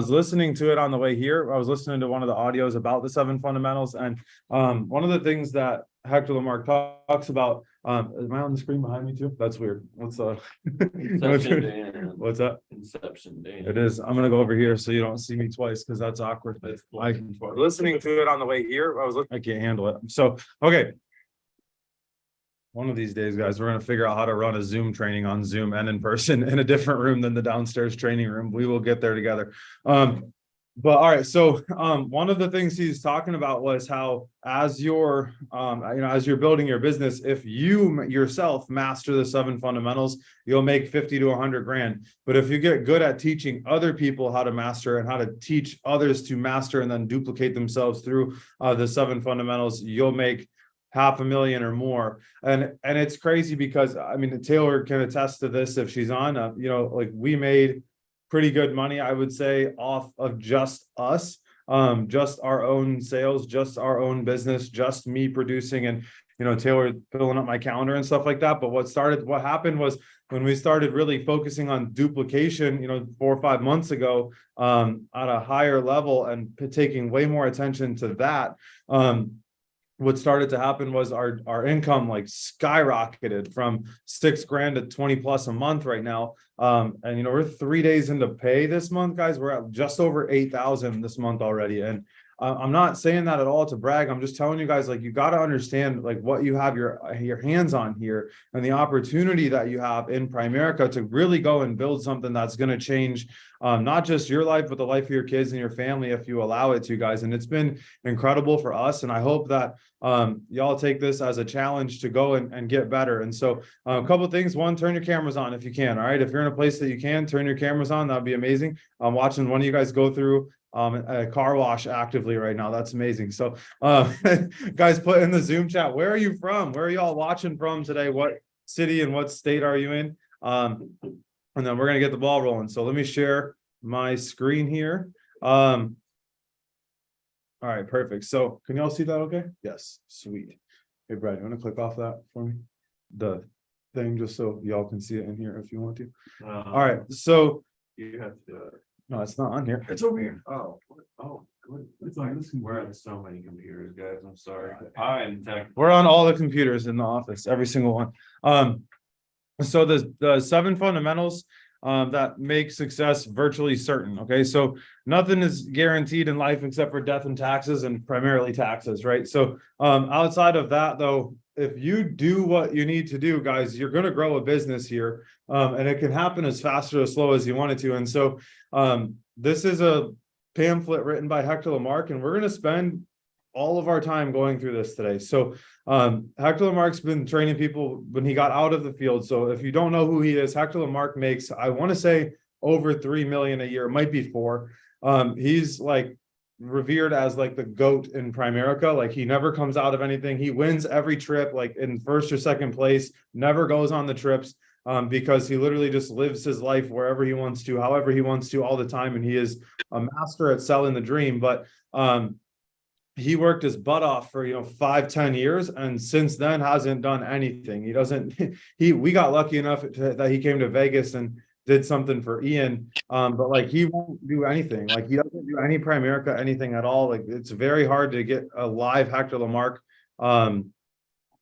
was listening to it on the way here. I was listening to one of the audios about the seven fundamentals, and one of the things that Hector Lamarck talks about. Am I on the screen behind me too? That's weird. What's Inception what's that? Inception day. It is. I'm gonna go over here so you don't see me twice because that's awkward. I listening to it on the way here. I can't handle it. So okay. One of these days, guys, we're going to figure out how to run a Zoom training on Zoom and in person in a different room than the downstairs training room. We will get there together. But all right, so one of the things he's talking about was how as you're, as you're building your business, if you yourself master the seven fundamentals, you'll make 50 to 100 grand. But if you get good at teaching other people how to master and how to teach others to master and then duplicate themselves through the seven fundamentals, you'll make $500,000 or more. And it's crazy because I mean, Taylor can attest to this if she's on, like we made pretty good money, I would say, off of just us, just our own sales, just our own business, just me producing and, Taylor filling up my calendar and stuff like that. But what happened was when we started really focusing on duplication, 4 or 5 months ago, at a higher level and taking way more attention to that, what started to happen was our income like skyrocketed from 6 grand to 20 plus a month right now. And we're 3 days into pay this month, guys. We're at just over 8,000 this month already. And I'm not saying that at all to brag. I'm just telling you guys, like, you got to understand like what you have your hands on here and the opportunity that you have in Primerica to really go and build something that's going to change not just your life, but the life of your kids and your family if you allow it to, guys. And it's been incredible for us. And I hope that y'all take this as a challenge to go and get better. And so a couple of things. One, turn your cameras on if you can. All right. If you're in a place that you can turn your cameras on, that'd be amazing. I'm watching one of you guys go through a car wash actively right now. That's amazing. So guys, put in the Zoom chat, where are you from? Where are y'all watching from today? What city and what state are you in? And then we're going to get the ball rolling. So let me share my screen here. All right, perfect. So can y'all see that okay? Yes, sweet. Hey, Brad, you want to click off that for me? The thing, just so y'all can see it in here if you want to. All right, so You have to. no, it's not on here. It's over here. Oh, good. It's on this We're on so many computers, guys. I'm sorry. I'm tech. We're on all the computers in the office, every single one. So the seven fundamentals that make success virtually certain. Okay, so nothing is guaranteed in life except for death and taxes, and primarily taxes, right? So outside of that, though, if you do what you need to do, guys, you're going to grow a business here, and it can happen as fast or as slow as you want it to. And so this is a pamphlet written by Hector Lamarck, and we're going to spend all of our time going through this today. So Hector Lamarck's been training people when he got out of the field. So if you don't know who he is, Hector Lamarck makes, I want to say, over 3 million a year. It might be 4. He's like revered as like the GOAT in Primerica. Like he never comes out of anything. He wins every trip, like in first or second place, never goes on the trips. Because he literally just lives his life wherever he wants to, however he wants to, all the time. And he is a master at selling the dream. But he worked his butt off for 5-10 years, and since then hasn't done anything. He doesn't. We got lucky enough that he came to Vegas and did something for Ian. But like he won't do anything. Like he doesn't do any Primerica, anything at all. Like it's very hard to get a live Hector Lamarck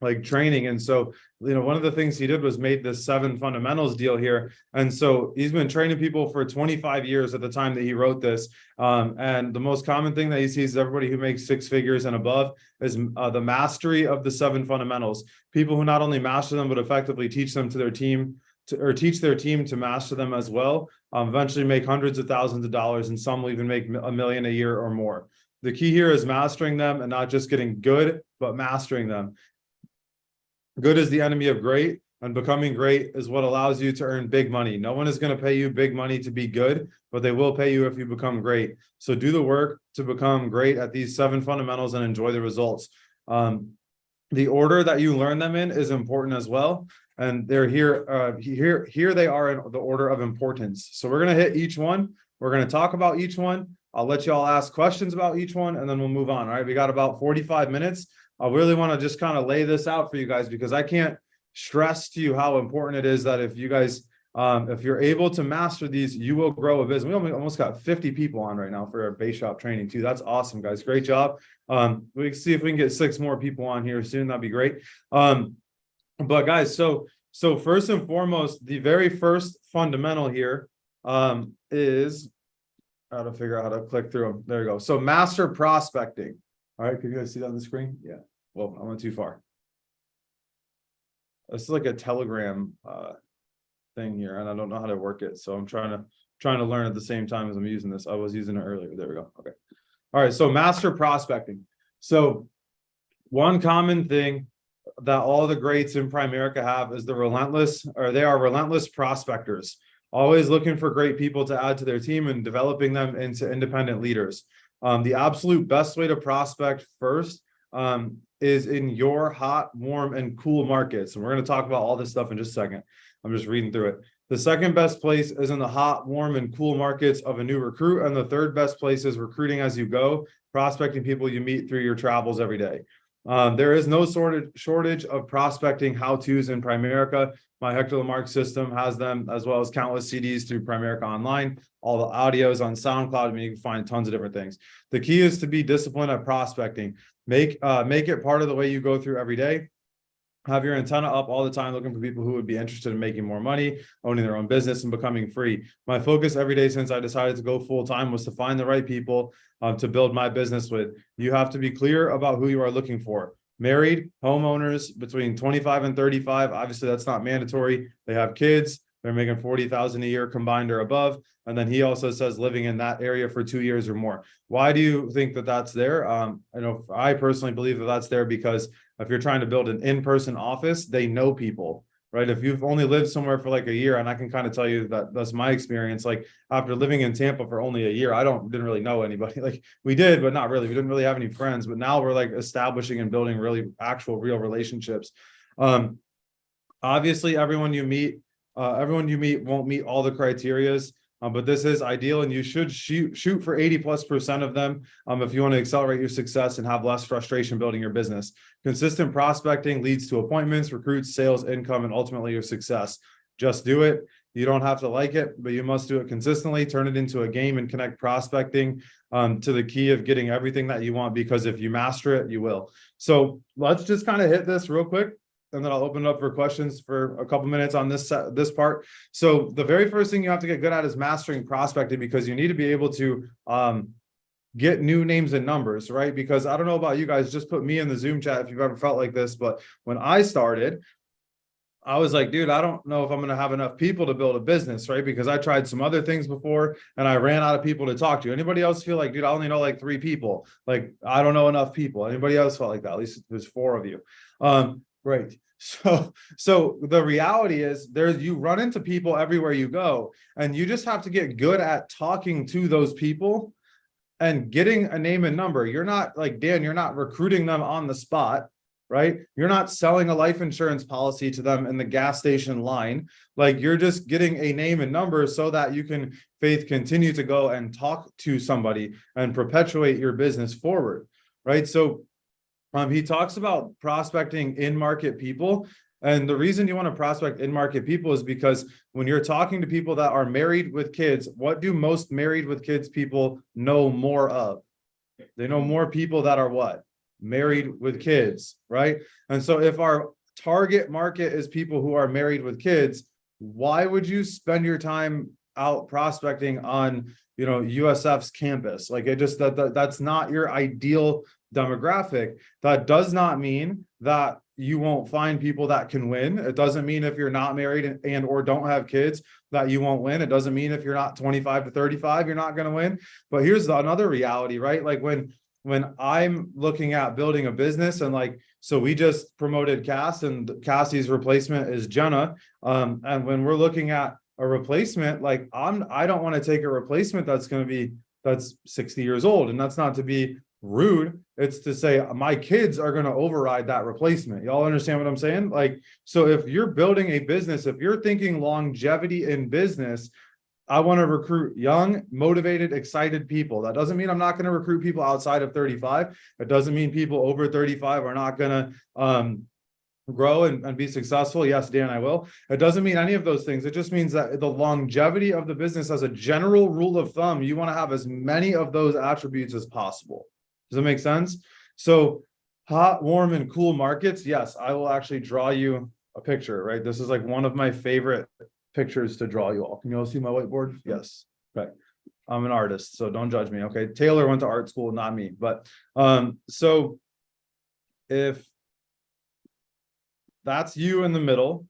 like training. And so, one of the things he did was made this 7 fundamentals deal here. And so he's been training people for 25 years at the time that he wrote this. And the most common thing that he sees is everybody who makes 6 figures and above is the mastery of the 7 fundamentals. People who not only master them, but effectively teach them to their team teach their team to master them as well. Eventually make hundreds of thousands of dollars, and some will even make $1 million a year or more. The key here is mastering them and not just getting good, but mastering them. Good is the enemy of great, and becoming great is what allows you to earn big money. No one is going to pay you big money to be good, but they will pay you if you become great. So do the work to become great at these 7 fundamentals and enjoy the results. The order that you learn them in is important as well. And they're here they are in the order of importance. So we're going to hit each one. We're going to talk about each one. I'll let you all ask questions about each one, and then we'll move on. All right, we got about 45 minutes. I really want to just kind of lay this out for you guys, because I can't stress to you how important it is that if you guys If you're able to master these, you will grow a business. We almost got 50 people on right now for our base shop training too. That's awesome, guys. Great job. We can see if we can get 6 more people on here soon. That'd be great. But guys, so first and foremost, the very first fundamental here is how to figure out how to click through them. There you go. So master prospecting. All right, can you guys see that on the screen? Yeah. Well, I went too far. It's like a Telegram thing here, and I don't know how to work it. So I'm trying to learn at the same time as I'm using this. I was using it earlier. There we go. Okay. All right. So master prospecting. So one common thing that all the greats in Primerica have is they are relentless prospectors, always looking for great people to add to their team and developing them into independent leaders. The absolute best way to prospect first is in your hot, warm, and cool markets. And we're going to talk about all this stuff in just a second. I'm just reading through it. The second best place is in the hot, warm, and cool markets of a new recruit. And the third best place is recruiting as you go, prospecting people you meet through your travels every day. There is no shortage of prospecting how-tos in Primerica. My Hector Lamarck system has them, as well as countless CDs through Primerica Online, all the audios on SoundCloud. I mean, you can find tons of different things. The key is to be disciplined at prospecting. Make it part of the way you go through every day. Have your antenna up all the time, looking for people who would be interested in making more money, owning their own business, and becoming free. My focus every day since I decided to go full-time was to find the right people to build my business with. You have to be clear about who you are looking for. Married, homeowners between 25 and 35. Obviously, that's not mandatory. They have kids. They're making $40,000 a year combined or above. And then he also says living in that area for 2 years or more. Why do you think that that's there? I personally believe that that's there because if you're trying to build an in-person office, they know people, right? If you've only lived somewhere for like a year, and I can kind of tell you that that's my experience. Like after living in Tampa for only a year, didn't really know anybody. Like we did, but not really. We didn't really have any friends. But now we're like establishing and building really real relationships. Obviously, everyone you meet won't meet all the criterias. But this is ideal, and you should shoot for 80+% of them if you want to accelerate your success and have less frustration building your business. Consistent prospecting leads to appointments, recruits, sales, income, and ultimately your success. Just do it. You don't have to like it, but you must do it consistently. Turn it into a game and connect prospecting to the key of getting everything that you want, because if you master it, you will. So let's just kind of hit this real quick, and then I'll open it up for questions for a couple minutes on this part. So the very first thing you have to get good at is mastering prospecting, because you need to be able to get new names and numbers, right? Because I don't know about you guys, just put me in the Zoom chat if you've ever felt like this, but when I started, I was like, dude, I don't know if I'm going to have enough people to build a business, right? Because I tried some other things before and I ran out of people to talk to. Anybody else feel like, dude, I only know like 3 people. Like, I don't know enough people. Anybody else felt like that? At least there's 4 of you. Great. So the reality is you run into people everywhere you go, and you just have to get good at talking to those people and getting a name and number. You're not like Dan, you're not recruiting them on the spot, right? You're not selling a life insurance policy to them in the gas station line. Like, you're just getting a name and number so that you can continue to go and talk to somebody and perpetuate your business forward, right? So he talks about prospecting in-market people. And the reason you want to prospect in-market people is because when you're talking to people that are married with kids, what do most married with kids people know more of? They know more people that are what? Married with kids, right? And so if our target market is people who are married with kids, why would you spend your time out prospecting on, USF's campus? Like, it just, that's not your ideal demographic. That does not mean that you won't find people that can win. It doesn't mean if you're not married and or don't have kids that you won't win. It doesn't mean if you're not 25 to 35, you're not going to win. But here's another reality, right? Like when I'm looking at building a business, and like, so we just promoted Cass, and Cassie's replacement is Jenna. And when we're looking at a replacement, like I don't want to take a replacement that's 60 years old. And that's not to be rude. It's to say my kids are going to override that replacement. Y'all understand what I'm saying? Like, so if you're building a business, if you're thinking longevity in business, I want to recruit young, motivated, excited people. That doesn't mean I'm not going to recruit people outside of 35. It doesn't mean people over 35 are not going to grow and be successful? Yes, Dan, I will. It doesn't mean any of those things. It just means that the longevity of the business, as a general rule of thumb, you want to have as many of those attributes as possible. Does that make sense? So hot, warm, and cool markets. Yes, I will actually draw you a picture, right? This is like one of my favorite pictures to draw you all. Can you all see my whiteboard? Yes. Right. I'm an artist, so don't judge me. Okay. Taylor went to art school, not me. But so if that's you in the middle,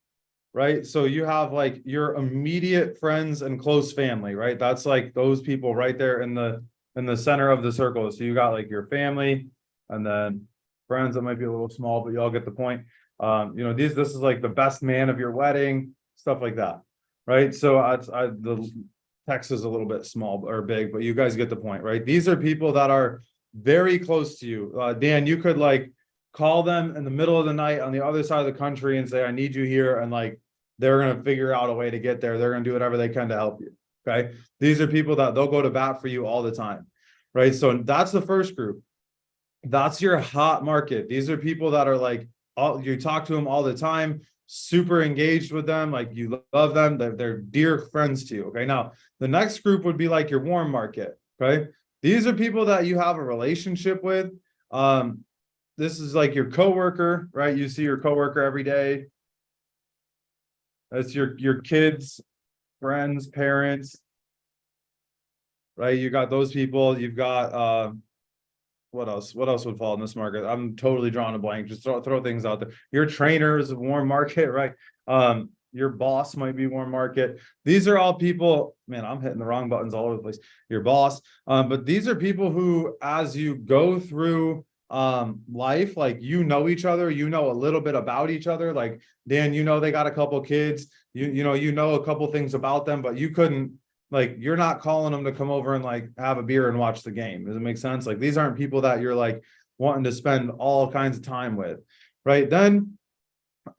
right? So you have like your immediate friends and close family, right? That's like those people right there in the center of the circle. So you got like your family and then friends that might be a little small, but you all get the point. This is like the best man of your wedding, stuff like that, right? So the text is a little bit small or big, but you guys get the point, right? These are people that are very close to you. Dan, you could like call them in the middle of the night on the other side of the country and say, I need you here. And like, they're going to figure out a way to get there. They're going to do whatever they can to help you. Okay. These are people that they'll go to bat for you all the time. Right. So that's the first group. That's your hot market. These are people that are like, you talk to them all the time, super engaged with them. Like you love them. They're dear friends to you. Okay. Now the next group would be like your warm market. Okay. These are people that you have a relationship with. This is like your coworker, right? You see your coworker every day. That's your kids, friends, parents, right? You got those people. You've got what else? What else would fall in this market? I'm totally drawing a blank. Just throw things out there. Your trainer is a warm market, right? Your boss might be warm market. These are all people, man, I'm hitting the wrong buttons all over the place. Your boss. But these are people who, as you go through life, like you know each other, you know a little bit about each other. Like Dan, they got a couple kids, you know a couple things about them, but you couldn't, like, you're not calling them to come over and like have a beer and watch the game. Does it make sense? Like these aren't people that you're like wanting to spend all kinds of time with, right? Then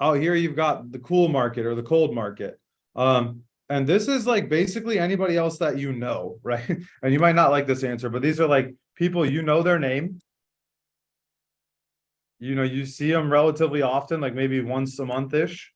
out here you've got the cool market or the cold market. And this is like basically anybody else that you know, right? And you might not like this answer, but these are like people, their name. You see them relatively often, like maybe once a month-ish.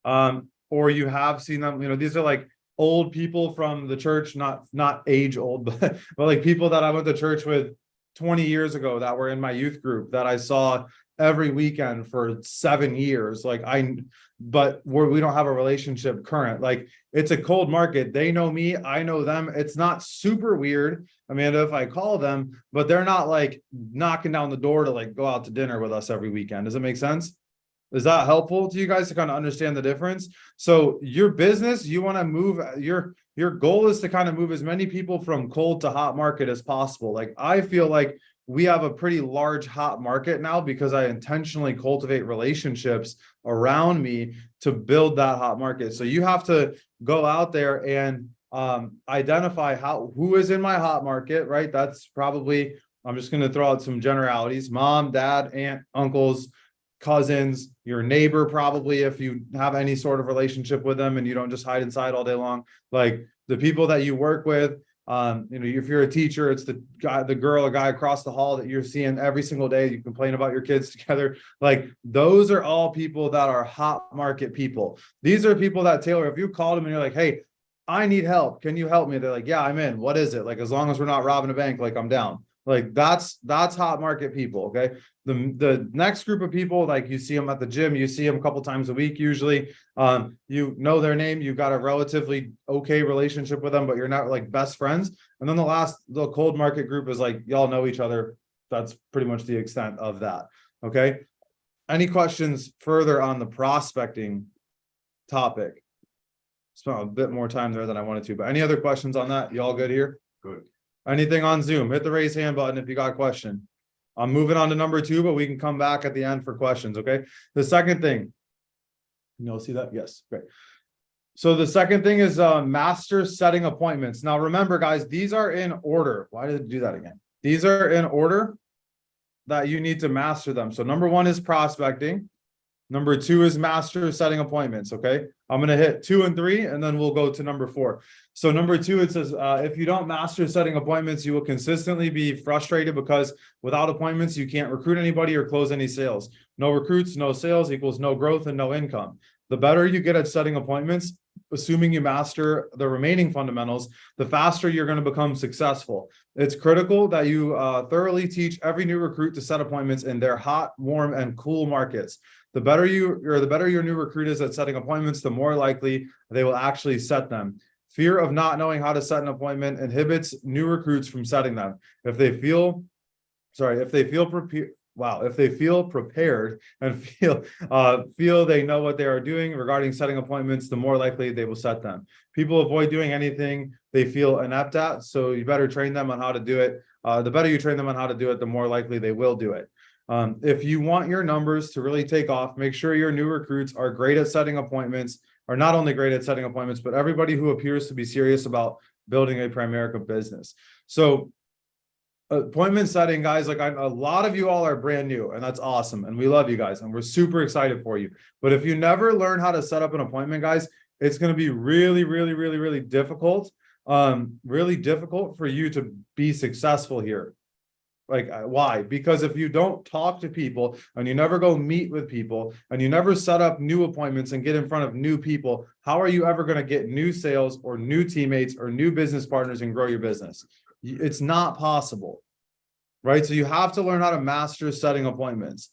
Or you have seen them, these are like old people from the church, not age old, but like people that I went to church with 20 years ago that were in my youth group that I saw every weekend for 7 years. But we don't have a relationship current. Like it's a cold market. They know me, I know them. It's not super weird, Amanda, if I call them, but they're not like knocking down the door to like go out to dinner with us every weekend. Does it make sense? Is that helpful to you guys to kind of understand the difference? So your business, you want to move, your goal is to kind of move as many people from cold to hot market as possible. Like I feel like we have a pretty large hot market now because I intentionally cultivate relationships around me to build that hot market. So you have to go out there and identify who is in my hot market, right? That's probably, I'm just going to throw out some generalities: mom, dad, aunt, uncles, cousins, your neighbor, probably, if you have any sort of relationship with them and you don't just hide inside all day long, like the people that you work with. If you're a teacher, it's the guy across the hall that you're seeing every single day. You complain about your kids together. Like those are all people that are hot market people. These are people that, Taylor, if you called them and you're like, hey, I need help, can you help me? They're like, yeah, I'm in. What is it? Like, as long as we're not robbing a bank, like I'm down. Like that's hot market people. Okay. The next group of people, like you see them at the gym, you see them a couple times a week, usually, you know their name, you've got a relatively okay relationship with them, but you're not like best friends. And then the cold market group is like, y'all know each other. That's pretty much the extent of that. Okay. Any questions further on the prospecting topic? Spent a bit more time there than I wanted to, but any other questions on that? Y'all good here? Good. Anything on Zoom? Hit the raise hand button if you got a question. I'm moving on to number 2, but we can come back at the end for questions, okay? The second thing, you'll see that? Yes, great. So the second thing is master setting appointments. Now remember, guys, these are in order. Why did it do that again? These are in order that you need to master them. So number 1 is prospecting. Number 2 is master setting appointments. Okay. I'm going to hit 2 and 3, and then we'll go to number 4. So number 2, it says, if you don't master setting appointments, you will consistently be frustrated because without appointments, you can't recruit anybody or close any sales. No recruits, no sales equals no growth and no income. The better you get at setting appointments, assuming you master the remaining fundamentals, the faster you're going to become successful. It's critical that you thoroughly teach every new recruit to set appointments in their hot, warm, and cool markets. The better your new recruit is at setting appointments, the more likely they will actually set them. Fear of not knowing how to set an appointment inhibits new recruits from setting them. If they feel prepared and feel they know what they are doing regarding setting appointments, the more likely they will set them. People avoid doing anything they feel inept at, so you better train them on how to do it. The better you train them on how to do it, the more likely they will do it. If you want your numbers to really take off, make sure your new recruits are great at setting appointments, or not only great at setting appointments, but everybody who appears to be serious about building a Primerica business. So appointment setting, guys, like a lot of you all are brand new, and that's awesome. And we love you guys, and we're super excited for you. But if you never learn how to set up an appointment, guys, it's going to be really, really, really, really difficult. Really difficult for you to be successful here. Like, why? Because if you don't talk to people and you never go meet with people and you never set up new appointments and get in front of new people, how are you ever going to get new sales or new teammates or new business partners and grow your business? It's not possible, right? So you have to learn how to master setting appointments.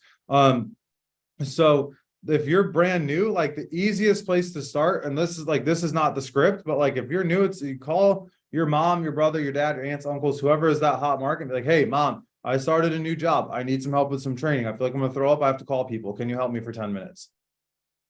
So if you're brand new, like the easiest place to start, and this is not the script, but like if you're new, it's you call your mom, your brother, your dad, your aunts, uncles, whoever is that hot market, and be like, hey, mom, I started a new job. I need some help with some training. I feel like I'm going to throw up. I have to call people. Can you help me for 10 minutes?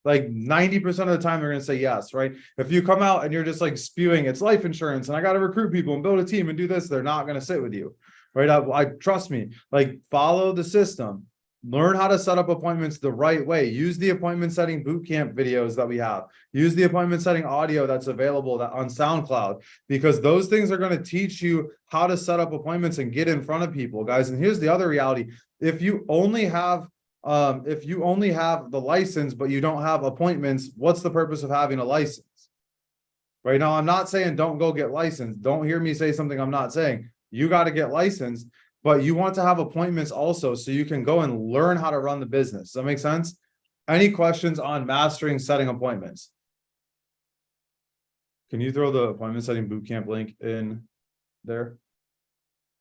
Like 90% of the time, they're going to say yes, right? If you come out and you're just like spewing, it's life insurance and I got to recruit people and build a team and do this, they're not going to sit with you, right? I trust me, like follow the system. Learn how to set up appointments the right way. Use the appointment setting bootcamp videos that we have. Use the appointment setting audio that's available on SoundCloud, because those things are going to teach you how to set up appointments and get in front of people, guys. And here's the other reality. If you only have the license, but you don't have appointments, what's the purpose of having a license? Right now, I'm not saying don't go get licensed. Don't hear me say something I'm not saying. You got to get licensed. But you want to have appointments also so you can go and learn how to run the business. Does that make sense? Any questions on mastering setting appointments? Can you throw the appointment setting bootcamp link in there?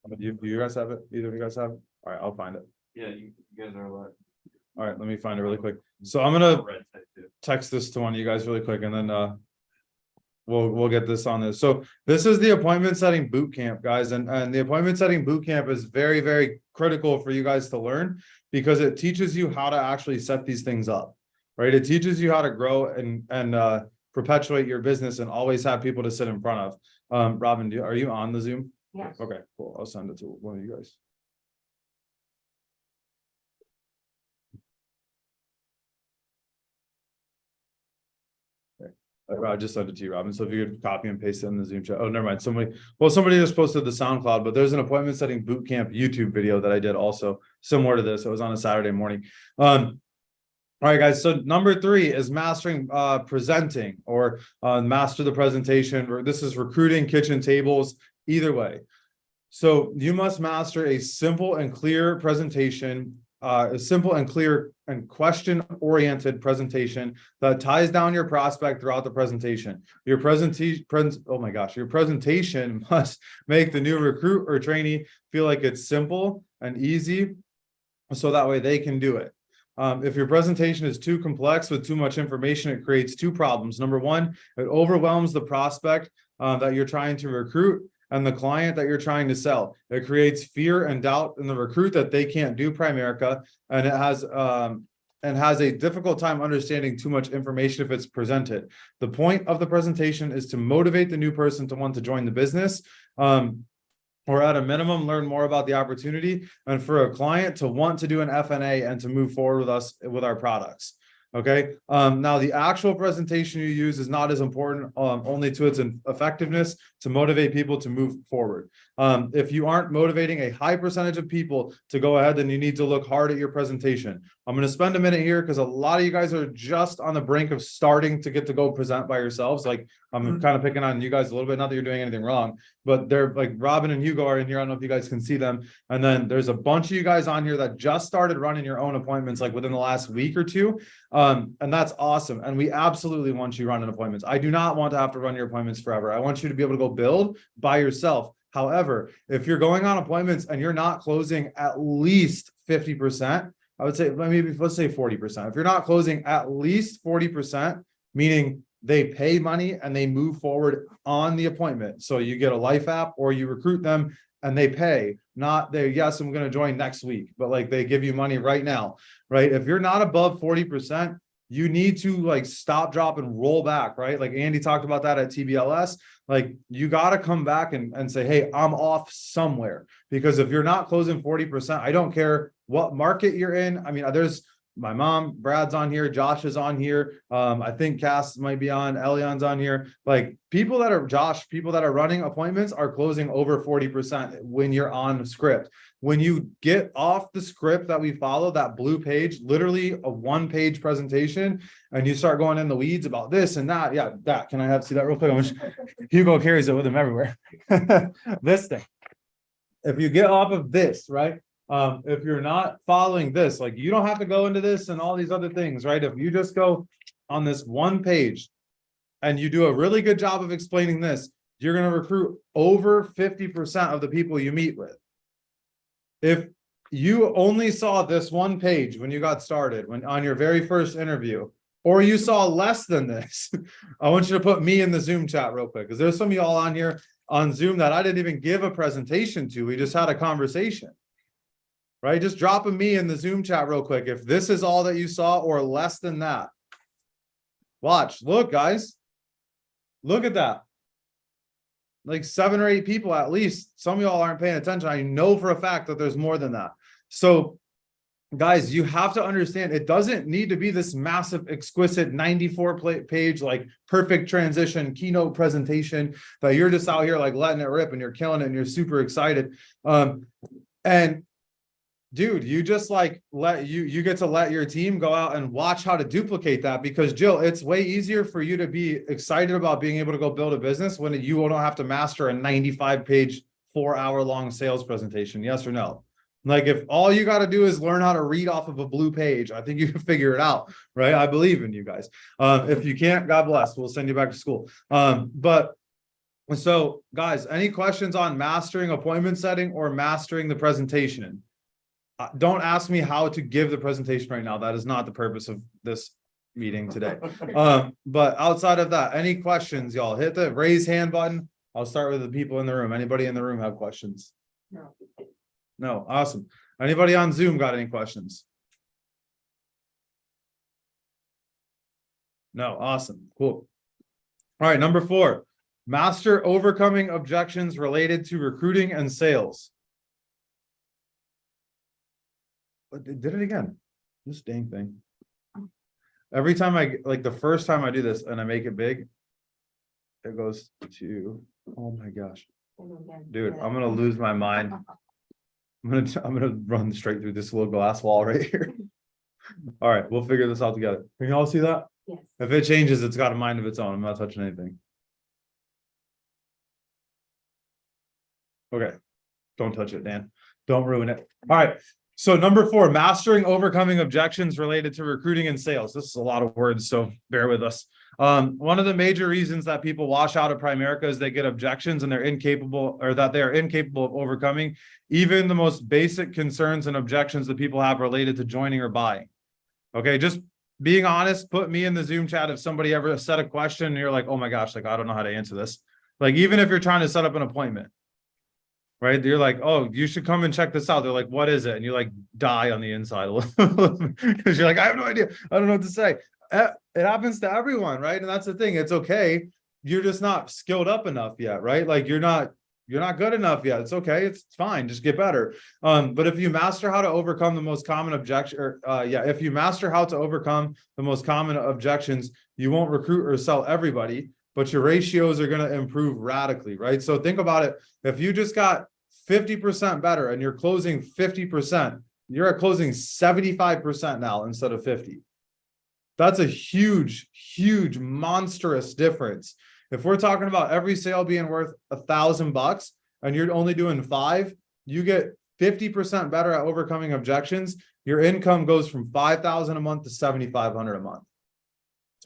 Do you guys have it? Either of you guys have it? All right, I'll find it. Yeah, you guys are alive. All right, let me find it really quick. So I'm going to text this to one of you guys really quick, and then we'll get this on this. So this is the appointment setting boot camp, guys. And the appointment setting boot camp is very, very critical for you guys to learn, because it teaches you how to actually set these things up, right? It teaches you how to grow and perpetuate your business and always have people to sit in front of. Robin, are you on the Zoom? Yes. Okay, cool. I'll send it to one of you guys. I just sent it to you, Robin. So if you could copy and paste it in the Zoom chat. Oh, never mind. Somebody just posted the SoundCloud, but there's an appointment setting bootcamp YouTube video that I did also similar to this. It was on a Saturday morning. All right, guys. So number 3 is mastering presenting, or master the presentation, or this is recruiting, kitchen tables, either way. So you must master a simple and clear presentation, a simple and clear and question-oriented presentation that ties down your prospect throughout the presentation. Your presentation must make the new recruit or trainee feel like it's simple and easy, so that way they can do it. If your presentation is too complex with too much information, it creates 2 problems. Number 1, it overwhelms the prospect that you're trying to recruit and the client that you're trying to sell. It creates fear and doubt in the recruit that they can't do Primerica, and it has a difficult time understanding too much information if it's presented. The point of the presentation is to motivate the new person to want to join the business, or at a minimum, learn more about the opportunity, and for a client to want to do an FNA and to move forward with us with our products. Okay. Now the actual presentation you use is not as important, only to its effectiveness, to motivate people to move forward. If you aren't motivating a high percentage of people to go ahead, then you need to look hard at your presentation. I'm going to spend a minute here because a lot of you guys are just on the brink of starting to get to go present by yourselves. Like I'm kind of picking on you guys a little bit, not that you're doing anything wrong, but they're like Robin and Hugo are in here. I don't know if you guys can see them. And then there's a bunch of you guys on here that just started running your own appointments like within the last week or two. And that's awesome. And we absolutely want you running appointments. I do not want to have to run your appointments forever. I want you to be able to go build by yourself. However, if you're going on appointments and you're not closing at least 50%, I would say maybe let's say 40%. If you're not closing at least 40%, meaning they pay money and they move forward on the appointment. So you get a life app or you recruit them and they pay, not they, yes, I'm going to join next week, but like they give you money right now, right? If you're not above 40%, you need to like stop, drop, and roll back, right? Like Andy talked about that at TBLS. Like you got to come back and say, hey, I'm off somewhere. Because if you're not closing 40%, I don't care what market you're in. I mean, there's my mom, Brad's on here, Josh is on here. I think Cass might be on, Elion's on here. Like people that are running appointments are closing over 40% when you're on script. When you get off the script that we follow, that blue page, literally a 1-page presentation, and you start going in the weeds about this and that. Yeah, that. Can I see that real quick? Hugo carries it with him everywhere. This thing. If you get off of this, right? If you're not following this, like you don't have to go into this and all these other things, right? If you just go on this 1 page and you do a really good job of explaining this, you're going to recruit over 50% of the people you meet with. If you only saw this 1 page when you got started, when on your very first interview, or you saw less than this, I want you to put me in the Zoom chat real quick, because there's some of y'all on here on Zoom that I didn't even give a presentation to. We just had a conversation. Right? Just dropping me in the Zoom chat real quick. If this is all that you saw or less than that, watch, look, guys, look at that. Like 7 or 8 people, at least. Some of y'all aren't paying attention. I know for a fact that there's more than that. So guys, you have to understand it doesn't need to be this massive, exquisite 94-page, like perfect transition keynote presentation that you're just out here like letting it rip and you're killing it and you're super excited. And dude, you just like you get to let your team go out and watch how to duplicate that, because Jill, it's way easier for you to be excited about being able to go build a business when you don't have to master a 95-page, 4-hour-long sales presentation. Yes or no? Like if all you got to do is learn how to read off of a blue page, I think you can figure it out, right? I believe in you guys. If you can't, God bless. We'll send you back to school. But so guys, any questions on mastering appointment setting or mastering the presentation? Don't ask me how to give the presentation right now. That is not the purpose of this meeting today. But outside of that, any questions, y'all? Hit the raise hand button. I'll start with the people in the room. Anybody in the room have questions? No. No. Awesome. Anybody on Zoom got any questions? No. Awesome. Cool. All right. Number 4, master overcoming objections related to recruiting and sales. Did it again. This dang thing. Every time the first time I do this and I make it big, it goes to, oh my gosh. Dude, I'm gonna lose my mind. I'm gonna run straight through this little glass wall right here. All right, we'll figure this out together. Can you all see that? Yes. If it changes, it's got a mind of its own. I'm not touching anything. Okay. Don't touch it, Dan. Don't ruin it. All right. So number 4, mastering overcoming objections related to recruiting and sales. This is a lot of words, so bear with us. One of the major reasons that people wash out of Primerica is they get objections and they're incapable, or that they are incapable of overcoming even the most basic concerns and objections that people have related to joining or buying. Okay, just being honest, put me in the Zoom chat if somebody ever said a question and you're like, oh my gosh, like I don't know how to answer this. Like even if you're trying to set up an appointment. Right? You're like, oh, you should come and check this out. They're like, what is it? And you like die on the inside because you're like, I have no idea. I don't know what to say. It happens to everyone, right? And that's the thing. It's okay. You're just not skilled up enough yet, right? Like you're not good enough yet. It's okay. It's fine. Just get better. But if you master how to overcome the most common objection, if you master how to overcome the most common objections, you won't recruit or sell everybody, but your ratios are going to improve radically, right? So think about it. If you just got 50% better and you're closing 50%, you're at closing 75% now instead of 50. That's a huge, huge, monstrous difference. If we're talking about every sale being worth $1,000 and you're only doing 5, you get 50% better at overcoming objections. Your income goes from $5,000 a month to $7,500 a month.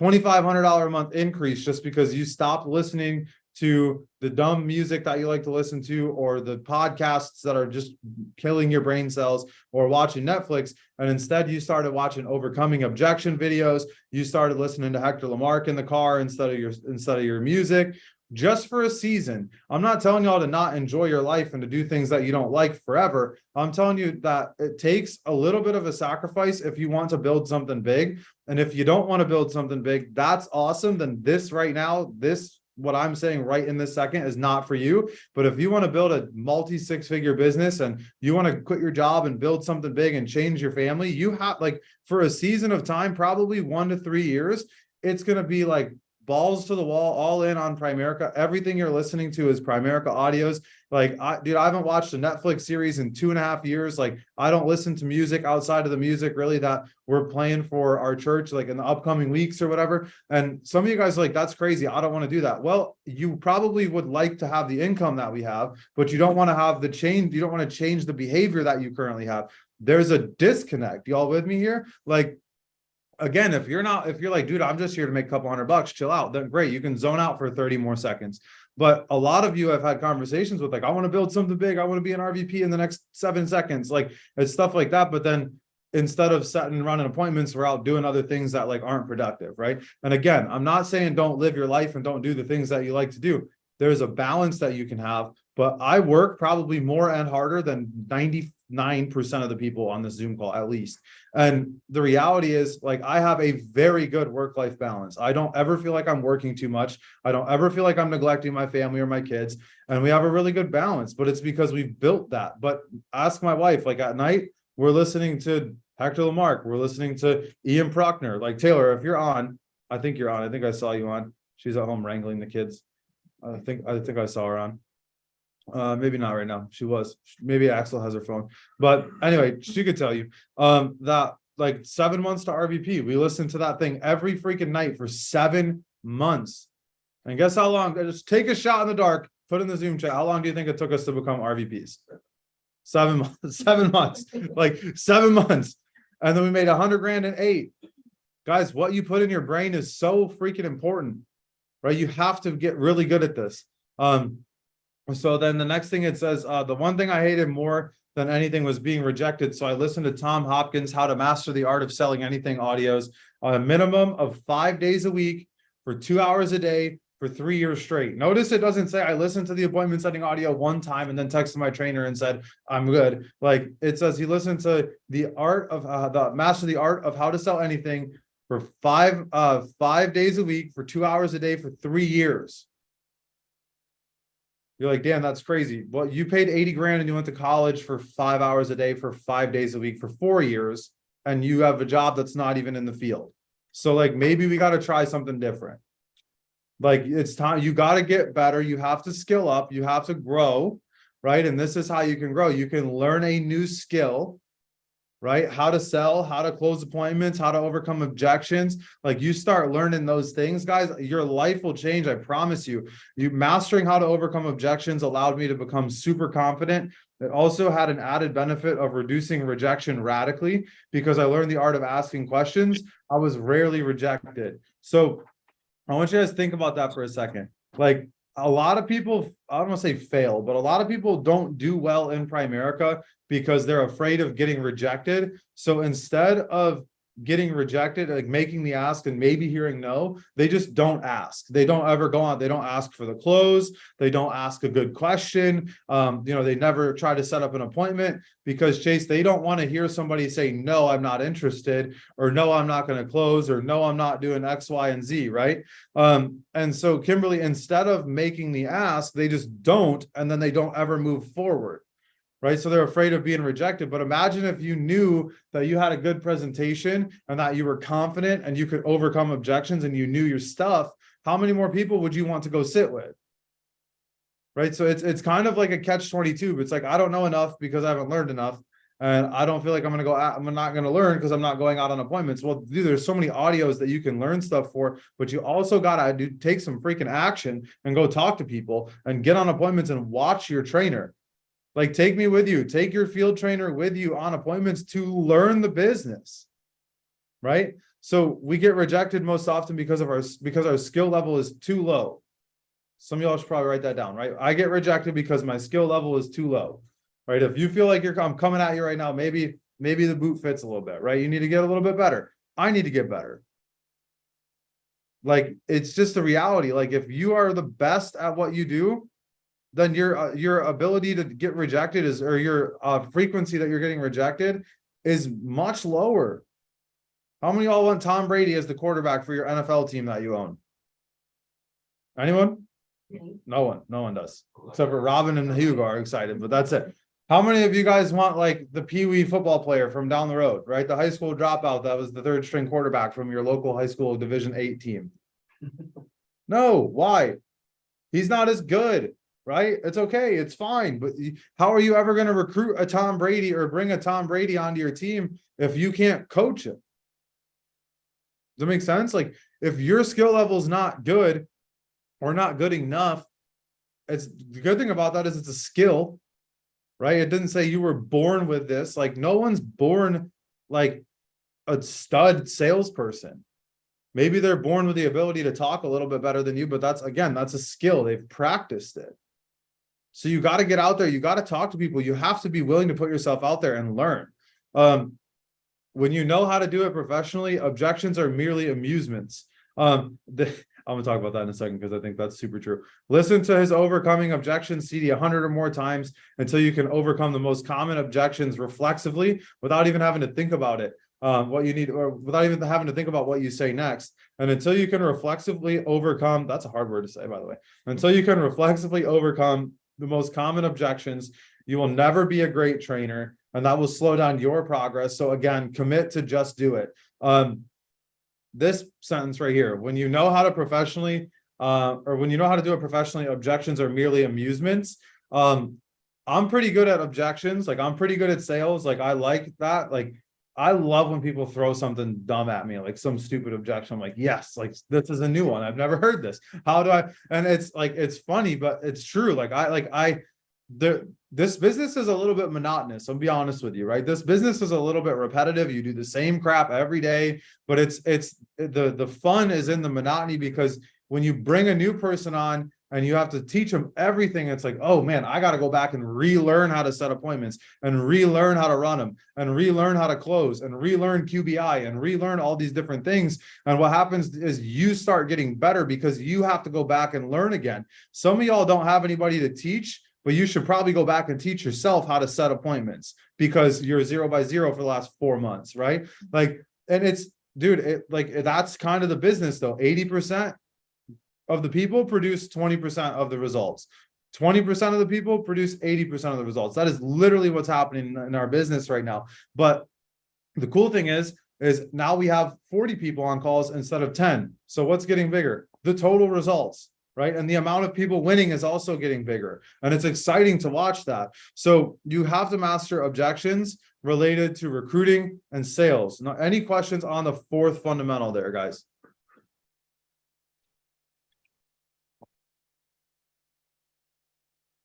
$2,500 a month increase just because you stopped listening to the dumb music that you like to listen to, or the podcasts that are just killing your brain cells, or watching Netflix. And instead you started watching overcoming objection videos. You started listening to Hector Lamarck in the car instead of your music, just for a season. I'm not telling y'all to not enjoy your life and to do things that you don't like forever. I'm telling you that it takes a little bit of a sacrifice if you want to build something big. And if you don't want to build something big, that's awesome. Then this right now, what I'm saying right in this second is not for you. But if you want to build a multi-6-figure business and you want to quit your job and build something big and change your family, you have, like, for a season of time, probably 1 to 3 years, it's going to be like balls to the wall, all in on Primerica. Everything you're listening to is Primerica audios. Like, dude, I haven't watched a Netflix series in 2.5 years. Like, I don't listen to music outside of the music really that we're playing for our church, like in the upcoming weeks or whatever. And some of you guys are like, that's crazy, I don't want to do that. Well, you probably would like to have the income that we have, but you don't want to have the change. You don't want to change the behavior that you currently have. There's a disconnect. Y'all with me here? Like, again, if you're like, dude, I'm just here to make a couple $100, chill out, then great. You can zone out for 30 more seconds. But a lot of you have had conversations with, like, I want to build something big. I want to be an RVP in the next 7 seconds. Like, it's stuff like that. But then instead of setting and running appointments, we're out doing other things that, like, aren't productive, right? And again, I'm not saying don't live your life and don't do the things that you like to do. There's a balance that you can have. But I work probably more and harder than 99% of the people on this Zoom call, at least. And the reality is, like, I have a very good work-life balance. I don't ever feel like I'm working too much. I don't ever feel like I'm neglecting my family or my kids. And we have a really good balance, but it's because we've built that. But ask my wife, like, at night, we're listening to Hector Lamarck. We're listening to Ian Prochner. Like, Taylor, if you're on, I think you're on. I think I saw you on. She's at home wrangling the kids. I think I saw her on. Maybe not right now. She was. Maybe Axel has her phone. But anyway, she could tell you that, like, 7 months to RVP. We listened to that thing every freaking night for 7 months. And guess how long? Just take a shot in the dark. Put in the Zoom chat. How long do you think it took us to become RVPs? 7 months. 7 months. Like, 7 months. And then we made 100 grand in 8. Guys, what you put in your brain is so freaking important, right? You have to get really good at this. So then the next thing it says, the one thing I hated more than anything was being rejected. So I listened to Tom Hopkins, How to Master the Art of Selling Anything audios, on a minimum of 5 days a week for 2 hours a day for 3 years straight. Notice it doesn't say I listened to the appointment setting audio one time and then texted my trainer and said, I'm good. Like, it says he listened to the art of master the art of how to sell anything for 5 days a week for 2 hours a day for 3 years. You're like, damn, that's crazy. Well, you paid 80 grand and you went to college for 5 hours a day for 5 days a week for 4 years, and you have a job that's not even in the field. So, like, maybe we got to try something different. Like, it's time. You got to get better. You have to skill up. You have to grow, right? And this is how you can grow. You can learn a new skill, right? How to sell, how to close appointments, how to overcome objections. Like, you start learning those things, guys, your life will change. I promise you. You mastering how to overcome objections allowed me to become super confident. It also had an added benefit of reducing rejection radically, because I learned the art of asking questions. I was rarely rejected. So I want you guys to think about that for a second. Like, a lot of people, I don't want to say fail, but a lot of people don't do well in Primerica because they're afraid of getting rejected. So instead of getting rejected, like making the ask and maybe hearing no, they just don't ask. They don't ever go on. They don't ask for the close. They don't ask a good question. They never try to set up an appointment because, Chase, they don't want to hear somebody say, no, I'm not interested, or no, I'm not going to close, or no, I'm not doing X, Y, and Z, right? And so, Kimberly, instead of making the ask, they just don't, and then they don't ever move forward. Right. So they're afraid of being rejected. But imagine if you knew that you had a good presentation and that you were confident and you could overcome objections and you knew your stuff. how many more people would you want to go sit with? Right. So it's kind of like a catch-22. It's like, I don't know enough because I haven't learned enough. And I don't feel like I'm not going to learn because I'm not going out on appointments. Well, dude, there's so many audios that you can learn stuff for, but you also got to take some freaking action and go talk to people and get on appointments and watch your trainer. Like, take me with you, take your field trainer with you on appointments to learn the business. Right. So we get rejected most often because our skill level is too low. Some of y'all should probably write that down, right? I get rejected because my skill level is too low. Right? If you feel like I'm coming at you right now, maybe the boot fits a little bit, right? You need to get a little bit better. I need to get better. Like, it's just the reality. Like, if you are the best at what you do, then your ability to get rejected or your frequency that you're getting rejected is much lower. How many of y'all want Tom Brady as the quarterback for your NFL team that you own? Anyone? No one does, except for Robin and Hugo are excited, but that's it. How many of you guys want like the Pee Wee football player from down the road, right? The high school dropout that was the third string quarterback from your local high school Division 8 team? No, why? He's not as good, right? It's okay, it's fine. But how are you ever going to recruit a Tom Brady or bring a Tom Brady onto your team if you can't coach him? Does that make sense? Like, if your skill level is not good or not good enough, it's the good thing about that is it's a skill. Right? It didn't say you were born with this. Like, no one's born like a stud salesperson. Maybe they're born with the ability to talk a little bit better than you, but that's a skill. They've practiced it. So you got to get out there. You got to talk to people. You have to be willing to put yourself out there and learn. When you know how to do it professionally, objections are merely amusements. I'm going to talk about that in a second because I think that's super true. Listen to his overcoming objections CD 100 or more times until you can overcome the most common objections reflexively without even having to think about it, what you need, or without even having to think about what you say next. And until you can reflexively overcome, that's a hard word to say, by the way, until you can reflexively overcome the most common objections, you will never be a great trainer, and that will slow down your progress. So again, commit to just do it. This sentence right here, when you know how to professionally, or when you know how to do it professionally, objections are merely amusements. I'm pretty good at objections. Like, I'm pretty good at sales. Like, I like that. Like, I love when people throw something dumb at me, like some stupid objection. I'm like, yes, like, this is a new one. I've never heard this. How do I? And it's like, it's funny, but it's true. This business is a little bit monotonous. I'll be honest with you, right? This business is a little bit repetitive. You do the same crap every day, but it's the fun is in the monotony, because when you bring a new person on and you have to teach them everything, it's like, oh man, I got to go back and relearn how to set appointments and relearn how to run them and relearn how to close and relearn QBI and relearn all these different things. And what happens is you start getting better because you have to go back and learn again. Some of y'all don't have anybody to teach, but you should probably go back and teach yourself how to set appointments because you're 0 by 0 for the last 4 months, right? Like, and it's, dude, that's kind of the business though. 80% of the people produce 20% of the results. 20% of the people produce 80% of the results. That is literally what's happening in our business right now. But the cool thing is now we have 40 people on calls instead of 10. So what's getting bigger? The total results. Right. And the amount of people winning is also getting bigger. And it's exciting to watch that. So you have to master objections related to recruiting and sales. Now, any questions on the fourth fundamental there, guys?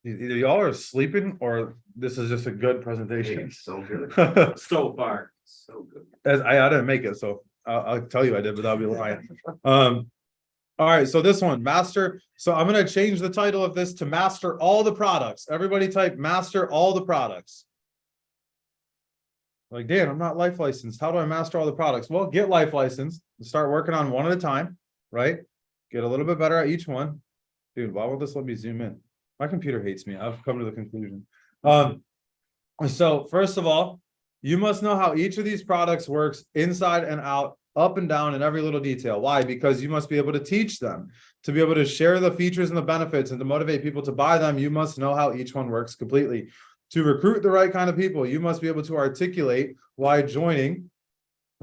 Either y'all are sleeping or this is just a good presentation. It's so good. So far. So good. As I didn't make it, so I'll tell you I did, but that'll be lying. All right, so this one, master. So I'm going to change the title of this to master all the products. Everybody type master all the products. Like, Dan, I'm not life licensed. How do I master all the products? Well, get life licensed and start working on one at a time, right? Get a little bit better at each one. Dude, why won't this let me zoom in? My computer hates me. I've come to the conclusion. So first of all, you must know how each of these products works inside and out, up and down in every little detail. Why? Because you must be able to teach them. To be able to share the features and the benefits and to motivate people to buy them, you must know how each one works completely. To recruit the right kind of people, you must be able to articulate why joining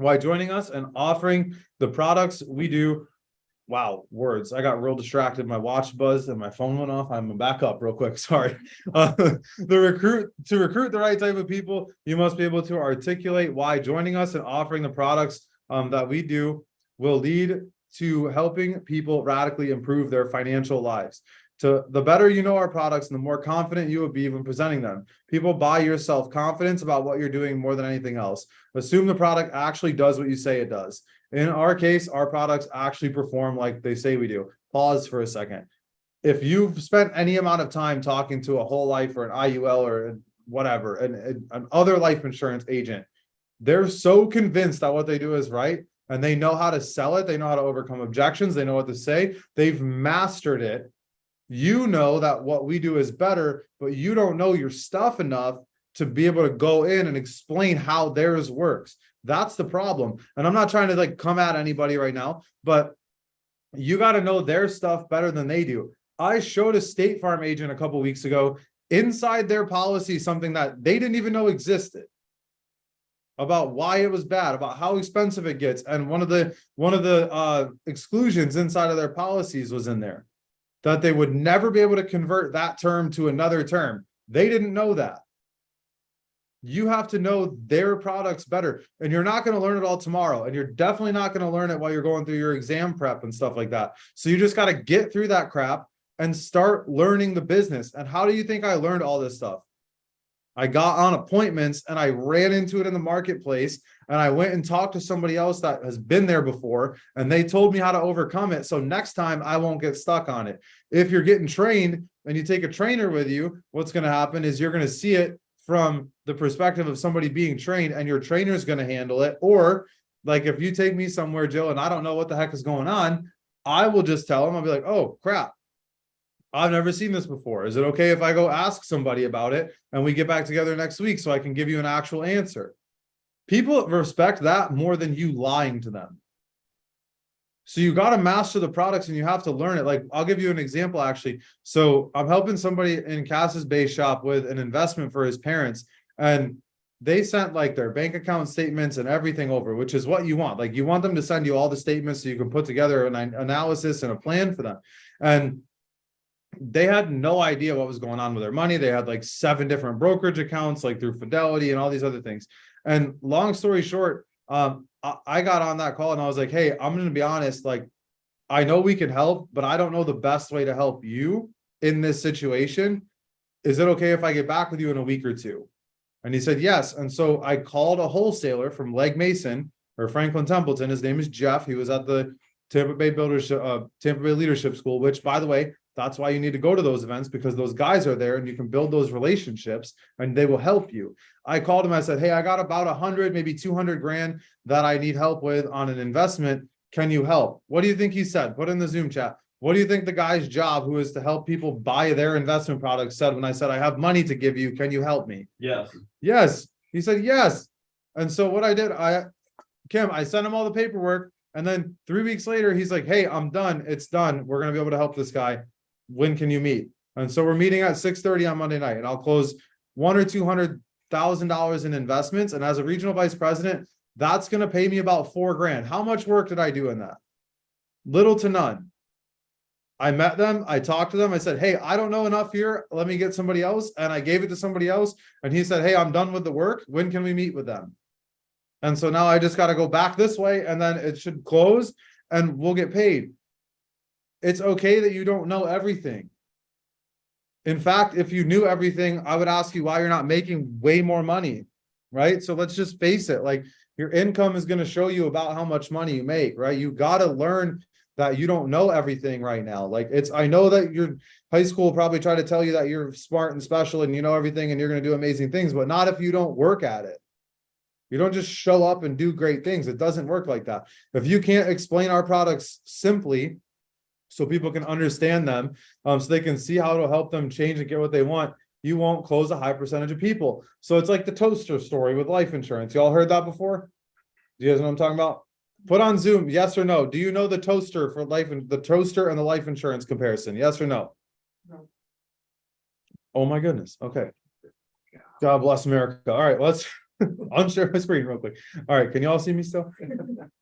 us and offering the products we do wow, words. I got real distracted. My watch buzzed and my phone went off. I'm back up real quick. Sorry. To recruit the right type of people, you must be able to articulate why joining us and offering the products that we do will lead to helping people radically improve their financial lives. The better you know our products and the more confident you will be when presenting them. People buy your self-confidence about what you're doing more than anything else. Assume the product actually does what you say it does. In our case, our products actually perform like they say we do. Pause for a second. If you've spent any amount of time talking to a whole life or an IUL or whatever, an other life insurance agent, they're so convinced that what they do is right and they know how to sell it. They know how to overcome objections. They know what to say. They've mastered it. You know that what we do is better, but you don't know your stuff enough to be able to go in and explain how theirs works. That's the problem. And I'm not trying to like come at anybody right now, but you got to know their stuff better than they do. I showed a State Farm agent a couple weeks ago inside their policy something that they didn't even know existed, about why it was bad, about how expensive it gets, and one of the exclusions inside of their policies was in there that they would never be able to convert that term to another term. They didn't know that. You have to know their products better, and you're not going to learn it all tomorrow, and you're definitely not going to learn it while you're going through your exam prep and stuff like that. So you just got to get through that crap and start learning the business. And how do you think I learned all this stuff? I got on appointments and I ran into it in the marketplace, and I went and talked to somebody else that has been there before, and they told me how to overcome it. So next time I won't get stuck on it. If you're getting trained and you take a trainer with you, what's going to happen is you're going to see it from the perspective of somebody being trained, and your trainer is going to handle it. Or like if you take me somewhere, Jill, and I don't know what the heck is going on, I will just tell them, I'll be like, oh crap, I've never seen this before. Is it okay if I go ask somebody about it and we get back together next week so I can give you an actual answer? People respect that more than you lying to them. So you got to master the products and you have to learn it. Like I'll give you an example actually. So I'm helping somebody in Cass's base shop with an investment for his parents, and they sent like their bank account statements and everything over, which is what you want. Like you want them to send you all the statements so you can put together an analysis and a plan for them. And they had no idea what was going on with their money. They had like 7 different brokerage accounts, like through Fidelity and all these other things. And long story short, I got on that call and I was like, hey, I'm going to be honest. Like, I know we can help, but I don't know the best way to help you in this situation. Is it okay if I get back with you in a week or two? And he said, yes. And so I called a wholesaler from Legg Mason or Franklin Templeton. His name is Jeff. He was at the Tampa Bay Leadership School, which, by the way, that's why you need to go to those events, because those guys are there and you can build those relationships and they will help you. I called him. I said, hey, I got about 100, maybe 200 grand that I need help with on an investment. Can you help? What do you think he said? Put in the Zoom chat. What do you think the guy's job, who is to help people buy their investment products, said when I said, I have money to give you. Can you help me? Yes. Yes. He said, yes. And so what I did, I sent him all the paperwork. And then 3 weeks later, he's like, hey, I'm done. It's done. We're going to be able to help this guy. When can you meet? And so we're meeting at 6:30 on Monday night, and I'll close $100,000 or $200,000 in investments. And as a regional vice president, that's going to pay me about $4,000. How much work did I do in that? Little to none. I met them. I talked to them. I said, hey, I don't know enough here. Let me get somebody else. And I gave it to somebody else. And he said, hey, I'm done with the work. When can we meet with them? And so now I just got to go back this way, and then it should close and we'll get paid. It's okay that you don't know everything. In fact, if you knew everything, I would ask you why you're not making way more money, right? So let's just face it. Like, your income is going to show you about how much money you make, right? You got to learn that you don't know everything right now. Like, I know that your high school will probably try to tell you that you're smart and special and you know everything and you're going to do amazing things, but not if you don't work at it. You don't just show up and do great things. It doesn't work like that. If you can't explain our products simply so people can understand them, so they can see how it'll help them change and get what they want, you won't close a high percentage of people. So it's like the toaster story with life insurance. Y'all heard that before? Do you guys know what I'm talking about? Put on Zoom, yes or no. Do you know the toaster for life and the toaster and the life insurance comparison? Yes or no? No. Oh my goodness. Okay. God bless America. All right, let's unshare my screen real quick. All right, can you all see me still?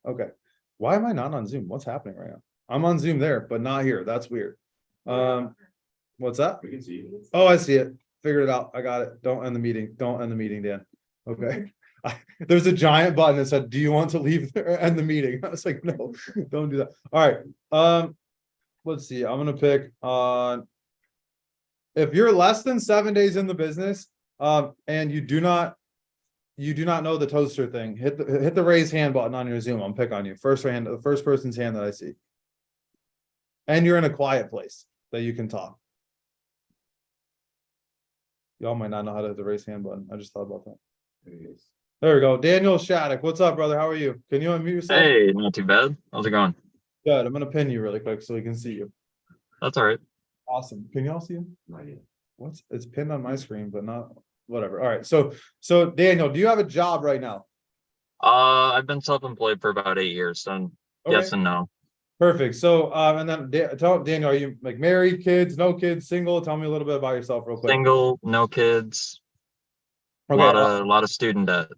Okay. Why am I not on Zoom? What's happening right now? I'm on Zoom there, but not here. That's weird. What's that? We can see you. Oh, I see it. Figured it out. I got it. Don't end the meeting. Don't end the meeting, Dan. Okay. There's a giant button that said, do you want to leave or end the meeting? I was like, no, don't do that. All right. Let's see. I'm gonna pick on if you're less than 7 days in the business, and you do not know the toaster thing, hit the raise hand button on your Zoom. I'll pick on you. The first person's hand that I see. And you're in a quiet place that you can talk. Y'all might not know how to hit the raise hand button. I just thought about that. There we go. Daniel Shattuck. What's up, brother? How are you? Can you unmute yourself? Hey, not too bad. How's it going? Good. I'm gonna pin you really quick so we can see you. That's all right. Awesome. Can y'all see him? Not yet. It's pinned on my screen, but not whatever. All right. So Daniel, do you have a job right now? I've been self-employed for about 8 years, so Okay. yes and no. Perfect. So, and then tell Daniel, are you like married, kids, no kids, single? Tell me a little bit about yourself real quick. Single, no kids, Okay. a lot of student debt.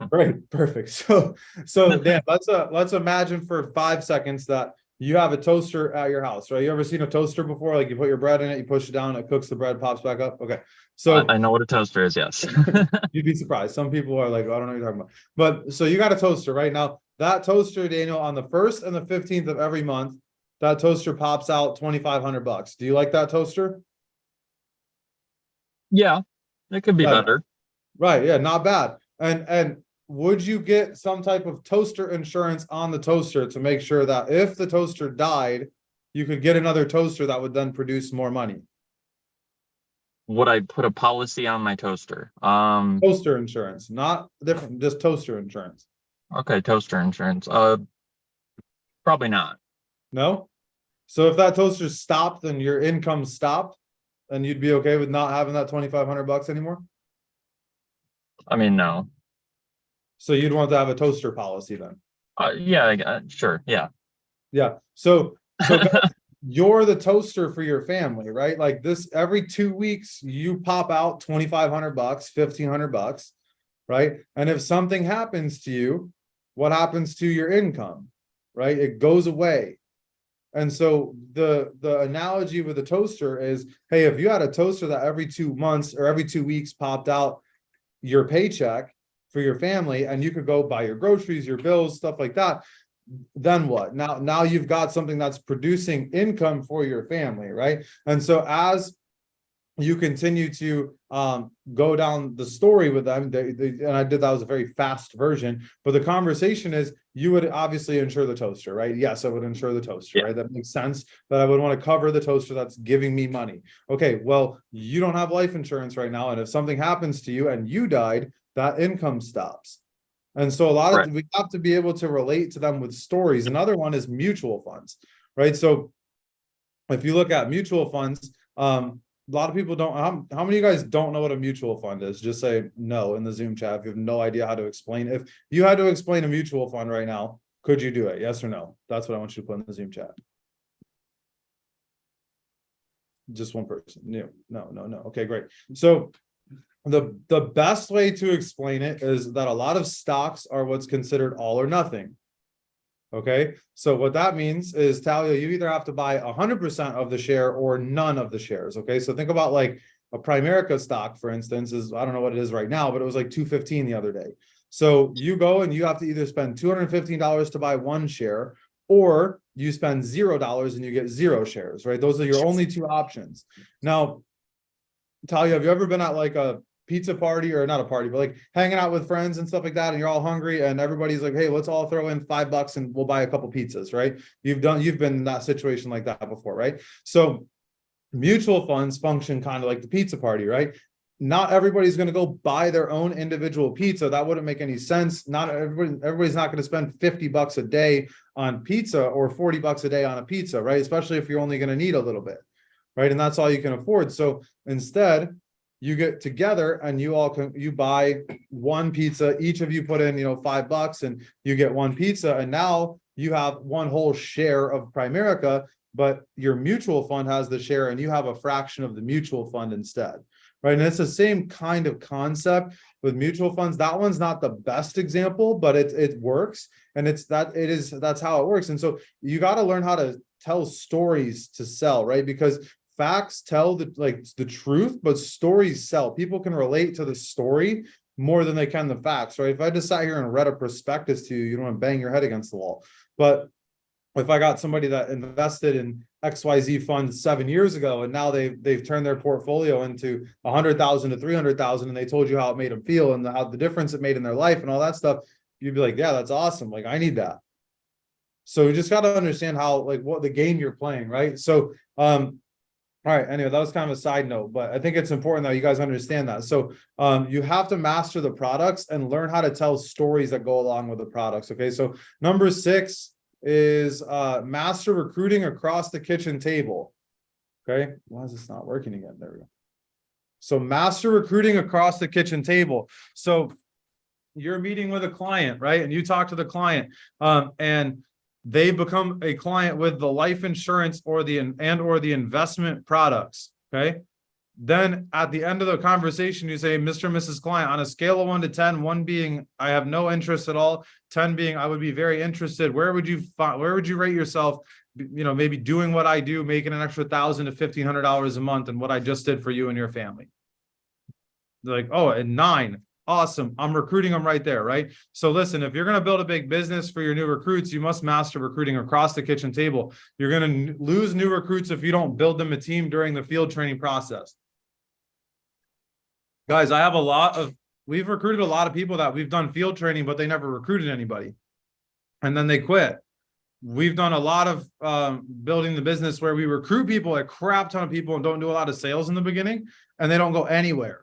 Great. Perfect. So Dan, let's imagine for 5 seconds that you have a toaster at your house, right? You ever seen a toaster before? Like you put your bread in it, you push it down, it cooks the bread, pops back up. Okay. So I know what a toaster is, yes. you'd be surprised. Some people are like, I don't know what you're talking about. But so you got a toaster right now. That toaster, Daniel, on the 1st and the 15th of every month, that toaster pops out $2,500. Do you like that toaster? Yeah, it could be better. Right. Yeah, not bad. And would you get some type of toaster insurance on the toaster to make sure that if the toaster died, you could get another toaster that would then produce more money? Would I put a policy on my toaster? Toaster insurance, not different, just toaster insurance. Okay, toaster insurance. Probably not. No? So if that toaster stopped and your income stopped, then you'd be okay with not having that $2,500 anymore? I mean, no. So you'd want to have a toaster policy then? Yeah, sure. Yeah. Yeah. So you're the toaster for your family, right? Like this, every 2 weeks you pop out $2,500, $1,500, right? And if something happens to you, what happens to your income, right? It goes away. And so the analogy with a toaster is, hey, if you had a toaster that every 2 months or every 2 weeks popped out your paycheck for your family, and you could go buy your groceries, your bills, stuff like that, then what? Now you've got something that's producing income for your family, right? And so as you continue to go down the story with them, and I did, that was a very fast version, but the conversation is, you would obviously insure the toaster, right? Yes, I would insure the toaster, Yeah. right? That makes sense, that I would want to cover the toaster that's giving me money. Okay, well, you don't have life insurance right now, and if something happens to you and you died, that income stops. And so we have to be able to relate to them with stories. Another one is mutual funds, right? So if you look at mutual funds, a lot of people don't. How many of you guys don't know what a mutual fund is? Just say no in the Zoom chat if you have no idea how to explain. If you had to explain a mutual fund right now, could you do it? Yes or no? That's what I want you to put in the Zoom chat. Just one person. No. Okay, great. So the best way to explain it is that a lot of stocks are what's considered all or nothing. Okay, so what that means is, Talia, you either have to buy 100% of the share or none of the shares. Okay, so think about like a Primerica stock, for instance, is, I don't know what it is right now, but it was like $215 the other day. So you go and you have to either spend $215 to buy one share, or you spend $0 and you get 0 shares, right? Those are your only two options. Now, Talia, have you ever been at like a pizza party, or not a party, but like hanging out with friends and stuff like that, and you're all hungry and everybody's like, hey, let's all throw in $5 and we'll buy a couple pizzas, right? You've been in that situation like that before, right? So mutual funds function kind of like the pizza party, right? Not everybody's going to go buy their own individual pizza. That wouldn't make any sense. Not everybody's not going to spend $50 a day on pizza, or $40 a day on a pizza, right? Especially if you're only going to need a little bit, right? And that's all you can afford. So instead, you get together and you buy one pizza. Each of you put in, $5, and you get one pizza. And now you have one whole share of Primerica, but your mutual fund has the share and you have a fraction of the mutual fund instead, right? And it's the same kind of concept with mutual funds. That one's not the best example, but it works, and that's how it works. And so you got to learn how to tell stories to sell, right? Because facts tell the truth, but stories sell. People can relate to the story more than they can the facts, right? If I just sat here and read a prospectus to you, you don't want to bang your head against the wall. But if I got somebody that invested in XYZ fund 7 years ago, and now they've turned their portfolio into 100,000 to 300,000, and they told you how it made them feel and how the difference it made in their life and all that stuff, you'd be like, yeah, that's awesome. Like, I need that. So you just got to understand how, like, what the game you're playing, right? So, all right, anyway, that was kind of a side note, but I think it's important that you guys understand that. So you have to master the products and learn how to tell stories that go along with the products. Okay, so number 6 is master recruiting across the kitchen table. Okay, why is this not working again? There we go. So master recruiting across the kitchen table. So you're meeting with a client, right? And you talk to the client, and they become a client with the life insurance or the investment products. Okay. Then at the end of the conversation, you say, Mr. and Mrs. Client, on a scale of 1 to 10, 1 being I have no interest at all, 10 being I would be very interested. Where would you rate yourself? You know, maybe doing what I do, making an extra $1,000 to $1,500 a month, and what I just did for you and your family. They're like, oh, a 9. Awesome. I'm recruiting them right there, right? So listen, if you're going to build a big business for your new recruits, you must master recruiting across the kitchen table. You're going to lose new recruits if you don't build them a team during the field training process. Guys, we've recruited a lot of people that we've done field training, but they never recruited anybody. And then they quit. We've done a lot of building the business where we recruit people, a crap ton of people, and don't do a lot of sales in the beginning, and they don't go anywhere.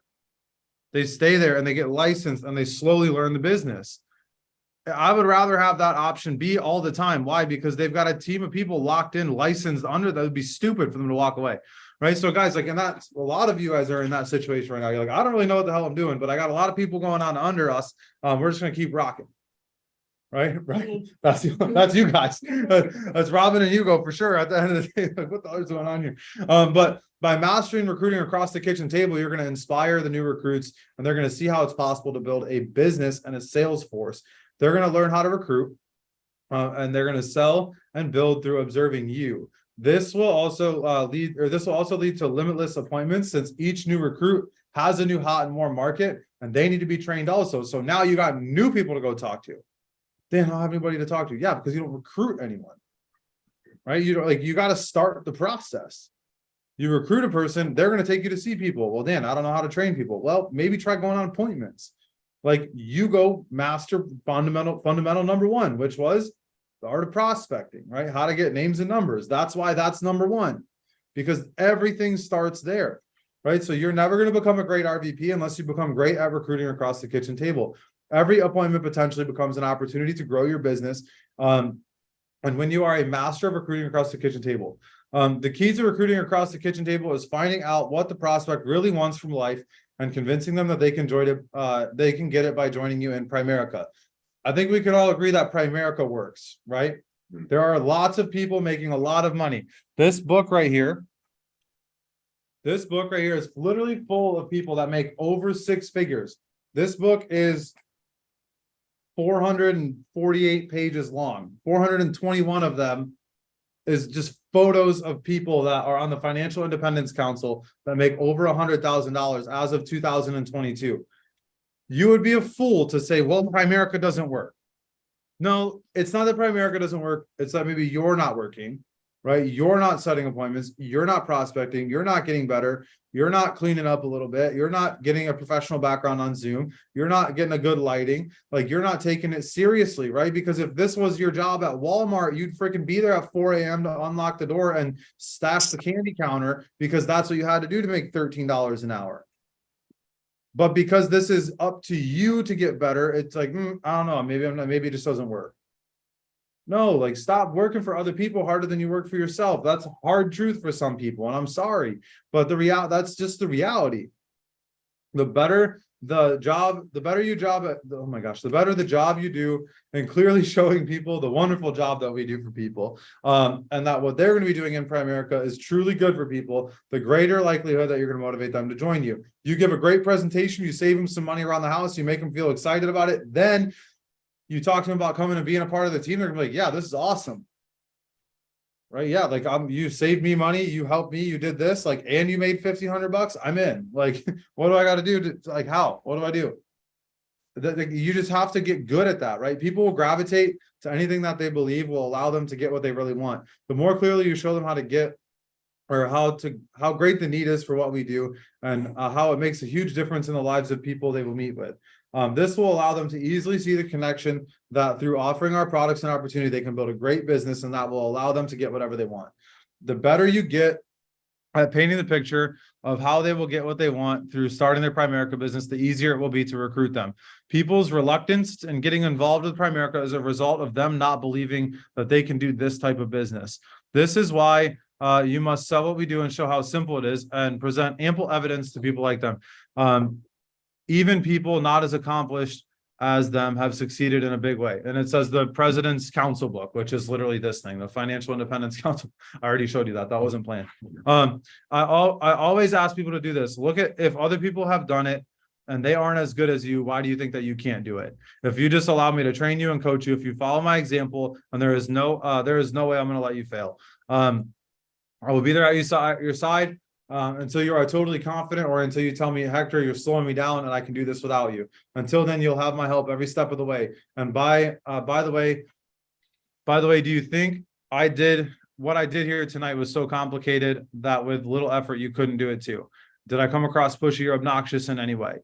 They stay there and they get licensed and they slowly learn the business. I would rather have that option be all the time. Why? Because they've got a team of people locked in, licensed under. That would be stupid for them to walk away, right? So guys, like, and that's a lot of you guys are in that situation right now. You're like, I don't really know what the hell I'm doing, but I got a lot of people going on under us. We're just going to keep rocking. Right. That's you guys. That's Robin and Hugo for sure. At the end of the day, like, what the hell is going on here? But by mastering recruiting across the kitchen table, you're going to inspire the new recruits, and they're going to see how it's possible to build a business and a sales force. They're going to learn how to recruit, and they're going to sell and build through observing you. This will also lead to limitless appointments, since each new recruit has a new hot and warm market, and they need to be trained also. So now you got new people to go talk to. They don't have anybody to talk to. Yeah, because you don't recruit anyone, right? You don't, like, you got to start the process. You recruit a person, they're going to take you to see people. Well, Dan, I don't know how to train people. Well, maybe try going on appointments. Like, you go master fundamental number 1, which was the art of prospecting, right? How to get names and numbers. That's why that's number 1, because everything starts there, right? So you're never going to become a great RVP unless you become great at recruiting across the kitchen table. Every appointment potentially becomes an opportunity to grow your business. And when you are a master of recruiting across the kitchen table, the key to recruiting across the kitchen table is finding out what the prospect really wants from life and convincing them that they can get it by joining you in Primerica. I think we can all agree that Primerica works, right? There are lots of people making a lot of money. This book right here is literally full of people that make over 6 figures. This book is 448 pages long. 421 of them is just photos of people that are on the Financial Independence Council that make over $100,000 as of 2022. You would be a fool to say, well, Primerica doesn't work. No, it's not that Primerica doesn't work. It's that maybe you're not working, right? You're not setting appointments. You're not prospecting. You're not getting better. You're not cleaning up a little bit. You're not getting a professional background on Zoom. You're not getting a good lighting. Like, you're not taking it seriously, right? Because if this was your job at Walmart, you'd freaking be there at 4 a.m. to unlock the door and stash the candy counter, because that's what you had to do to make $13 an hour. But because this is up to you to get better, it's like, I don't know, maybe it just doesn't work. No, like, stop working for other people harder than you work for yourself. That's a hard truth for some people, and I'm sorry, but that's just the reality. The better the better oh my gosh, the better the job you do and clearly showing people the wonderful job that we do for people, and that what they're going to be doing in Primerica is truly good for people, the greater likelihood that you're going to motivate them to join you. You give a great presentation, you save them some money around the house, you make them feel excited about it, then you talk to them about coming and being a part of the team, they're gonna be like, yeah, this is awesome. Right? Yeah, like you saved me money, you helped me, you did this, like, and you made $1,500. I'm in. Like, what do I got to do to, like, how? What do I do? You just have to get good at that, right? People will gravitate to anything that they believe will allow them to get what they really want. The more clearly you show them how to get, or how great the need is for what we do, and how it makes a huge difference in the lives of people they will meet with. This will allow them to easily see the connection that through offering our products and opportunity, they can build a great business, and that will allow them to get whatever they want. The better you get at painting the picture of how they will get what they want through starting their Primerica business, the easier it will be to recruit them. People's reluctance in getting involved with Primerica is a result of them not believing that they can do this type of business. This is why you must sell what we do and show how simple it is, and present ample evidence to people like them. Even people not as accomplished as them have succeeded in a big way. And it says the President's Council book, which is literally this thing, the Financial Independence Council. I already showed you that. That wasn't planned. I always ask people to do this. Look at if other people have done it and they aren't as good as you, why do you think that you can't do it? If you just allow me to train you and coach you, if you follow my example, and there is no way I'm going to let you fail. I will be there at your side until you are totally confident, or until you tell me, Hector, you're slowing me down and I can do this without you. Until then, you'll have my help every step of the way. And by the way, do you think what I did here tonight was so complicated that with little effort you couldn't do it too? Did I come across pushy or obnoxious in any way?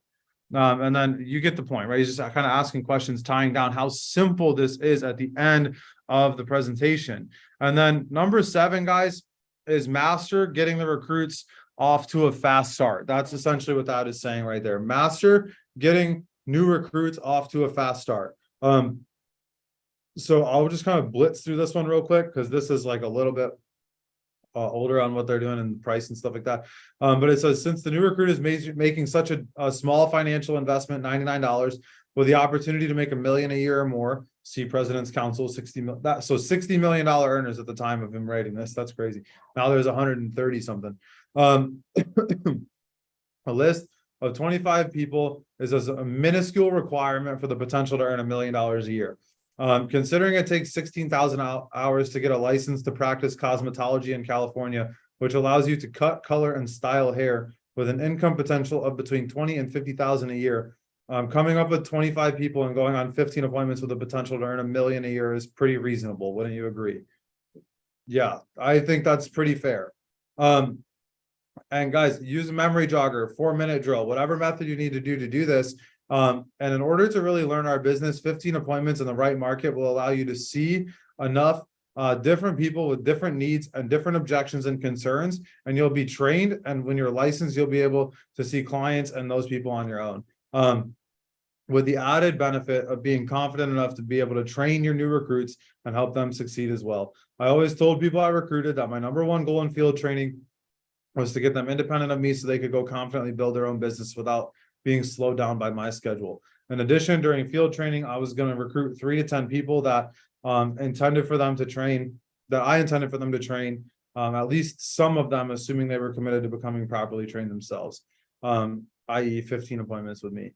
And then you get the point, right? He's just kind of asking questions, tying down how simple this is at the end of the presentation. And then number 7, guys, is master getting the recruits off to a fast start. That's essentially what that is saying right there. Master getting new recruits off to a fast start. So I'll just kind of blitz through this one real quick, because this is like a little bit older on what they're doing and price and stuff like that. But it says, since the new recruit is making such a small financial investment, $99, with the opportunity to make $1 million a year or more, see President's Council, $60 million earners at the time of him writing this. That's crazy. Now there's 130 something. A list of 25 people is a minuscule requirement for the potential to earn $1 million a year. Considering it takes 16,000 hours to get a license to practice cosmetology in California, which allows you to cut, color, and style hair with an income potential of between 20 and 50,000 a year. Coming up with 25 people and going on 15 appointments with the potential to earn $1 million a year is pretty reasonable. Wouldn't you agree? Yeah, I think that's pretty fair. And guys, use a memory jogger, 4-minute drill, whatever method you need to do this. And in order to really learn our business, 15 appointments in the right market will allow you to see enough different people with different needs and different objections and concerns, and you'll be trained. And when you're licensed, you'll be able to see clients and those people on your own. With the added benefit of being confident enough to be able to train your new recruits and help them succeed as well. I always told people I recruited that my number 1 goal in field training was to get them independent of me so they could go confidently build their own business without being slowed down by my schedule. In addition, during field training, I was going to recruit 3 to 10 people that I intended for them to train, at least some of them, assuming they were committed to becoming properly trained themselves, i.e. 15 appointments with me.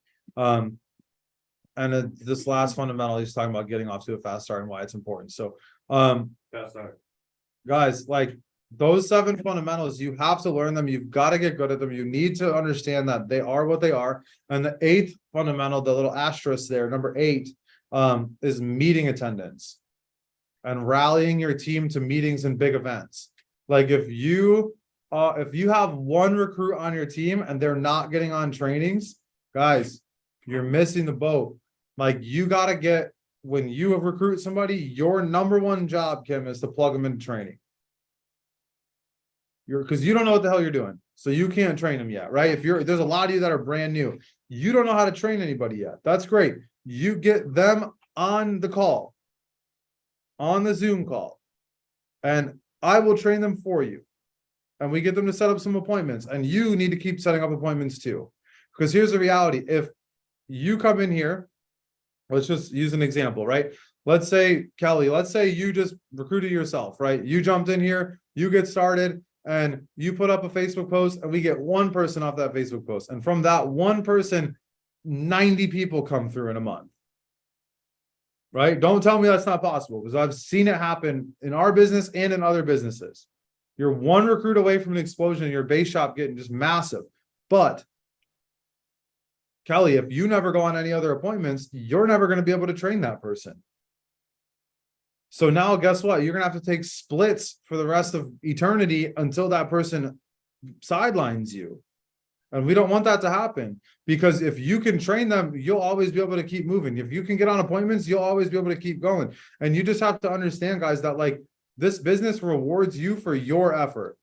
And this last fundamental, he's talking about getting off to a fast start and why it's important. So, Fast start. guys, like those 7 fundamentals, you have to learn them. You've got to get good at them. You need to understand that they are what they are. And the 8th fundamental, the little asterisk there, number 8, is meeting attendance and rallying your team to meetings and big events. Like if you have 1 recruit on your team and they're not getting on trainings, guys, you're missing the boat. Like you got to get, when you recruit somebody, your number 1 job, Kim, is to plug them into training. Because you don't know what the hell you're doing. So you can't train them yet, right? There's a lot of you that are brand new. You don't know how to train anybody yet. That's great. You get them on the call, on the Zoom call, and I will train them for you. And we get them to set up some appointments, and you need to keep setting up appointments too. Because here's the reality. If you come in here, let's just use an example, right? Let's say, Kelly, let's say you just recruited yourself, right? You jumped in here, you get started, and you put up a Facebook post, and we get one person off that Facebook post. And from that one person, 90 people come through in a month. Right? Don't tell me that's not possible, because I've seen it happen in our business and in other businesses. You're one recruit away from an explosion in your base shop getting just massive. But Kelly, if you never go on any other appointments, you're never going to be able to train that person. So now guess what? You're going to have to take splits for the rest of eternity until that person sidelines you. And we don't want that to happen, because if you can train them, you'll always be able to keep moving. If you can get on appointments, you'll always be able to keep going. And you just have to understand, guys, that like this business rewards you for your effort.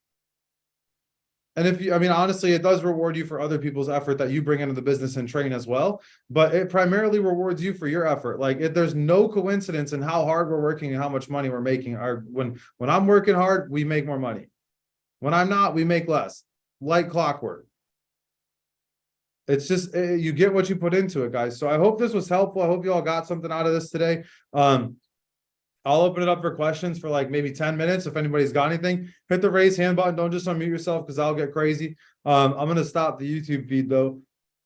And if you, I mean, honestly, it does reward you for other people's effort that you bring into the business and train as well. But it primarily rewards you for your effort. Like there's no coincidence in how hard we're working and how much money we're making. When I'm working hard, we make more money. When I'm not, we make less, like clockwork. It's just, you get what you put into it, guys. So I hope this was helpful. I hope you all got something out of this today. I'll open it up for questions for like maybe 10 minutes. If anybody's got anything, hit the raise hand button. Don't just unmute yourself, because I'll get crazy. I'm going to stop the YouTube feed though.